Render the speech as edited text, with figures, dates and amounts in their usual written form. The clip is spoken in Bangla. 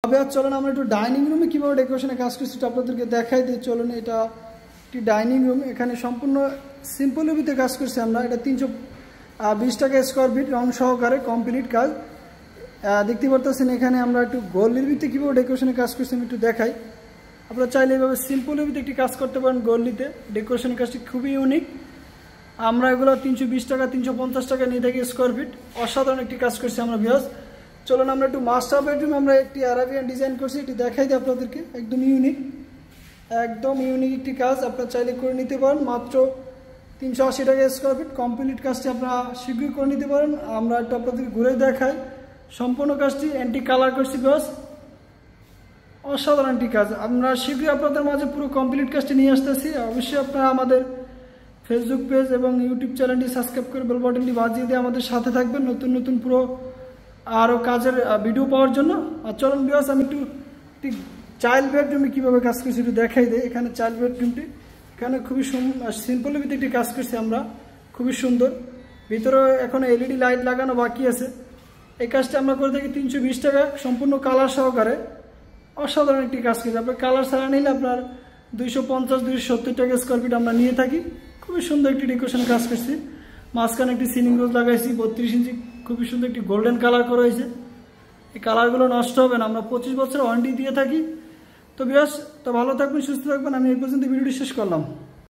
চলুন আমরা একটু ডাইনিং রুমে কীভাবে ডেকোরেশনে কাজ করছি আপনাদেরকে দেখাই দিই। চলুন, এটা একটি ডাইনিং রুম। এখানে সম্পূর্ণ সিম্পল রুবিতে কাজ করছি আমরা। এটা 320 টাকা স্কোয়ার ফিট রং সহকারে কমপ্লিট কাজ দেখতে পারতেছেন। এখানে আমরা একটু গল্লির ভিতরে কীভাবে ডেকোরেশনে কাজ করছি আমি একটু দেখাই। আপনারা চাইলে এইভাবে সিম্পল রুবিতে একটি কাজ করতে পারেন গল্লিতে। ডেকোরেশনের কাজটি খুবই ইউনিক। আমরা এগুলো 320 টাকা 350 টাকা নিয়ে থাকি স্কোয়ার ফিট। অসাধারণ একটি কাজ করছি আমরা ভিউয়ার্স। চলুন আমরা একটু মাস্টার বেডরুমে আমরা একটি আরাবিয়ান ডিজাইন করছি, এটি দেখাই দিই আপনাদেরকে। একদম ইউনিক একটি কাজ। আপনারা চাইলে করে নিতে পারেন। মাত্র 380 টাকা স্কোয়ার ফিট কমপ্লিট কাজটি আপনারা শীঘ্রই করে নিতে পারেন। আমরা একটু আপনাদেরকে ঘুরে দেখাই। সম্পূর্ণ কাজটি অ্যান্টি কালার করছি ভিউয়ার্স। অসাধারণ একটি কাজ। আমরা শীঘ্রই আপনাদের মাঝে পুরো কমপ্লিট কাজটি নিয়ে আসতেছি। অবশ্যই আপনারা আমাদের ফেসবুক পেজ এবং ইউটিউব চ্যানেলটি সাবস্ক্রাইব করে বেল বাটনটি বাজিয়ে দিয়ে আমাদের সাথে থাকবেন নতুন নতুন পুরো আরও কাজের ভিডিও পাওয়ার জন্য। আর চলুন ভিউয়ার্স, আমি একটু চাইল্ড বেডরুমে কীভাবে কাজ করছি একটু দেখাই দিই। এখানে চাইল্ড বেডরুমটি এখানে খুবই সিম্পলের ভিতরে একটি কাজ করছি আমরা, খুবই সুন্দর। ভিতরে এখন এলইডি লাইট লাগানো বাকি আছে। এই কাজটা আমরা করে থাকি 320 টাকা সম্পূর্ণ কালার সহকারে। অসাধারণ একটি কাজ করছি। আপনার কালার ছাড়া নিলে আপনার 250-270 টাকা স্কোয়ার ফিট আমরা নিয়ে থাকি। খুবই সুন্দর একটি ডেকোরেশন কাজ করছি। মাঝখানে একটি সিলিং রোজ লাগাইছি 32 ইঞ্চি, খুবই সুন্দর একটি গোল্ডেন কালার করা হয়েছে। এই কালারগুলো নষ্ট হবে না, আমরা 25 বছর ওয়ারেন্টি দিয়ে থাকি। তো ভিউয়ার্স, তো ভালো থাকবেন, সুস্থ থাকবেন। আমি এই পর্যন্ত ভিডিওটি শেষ করলাম।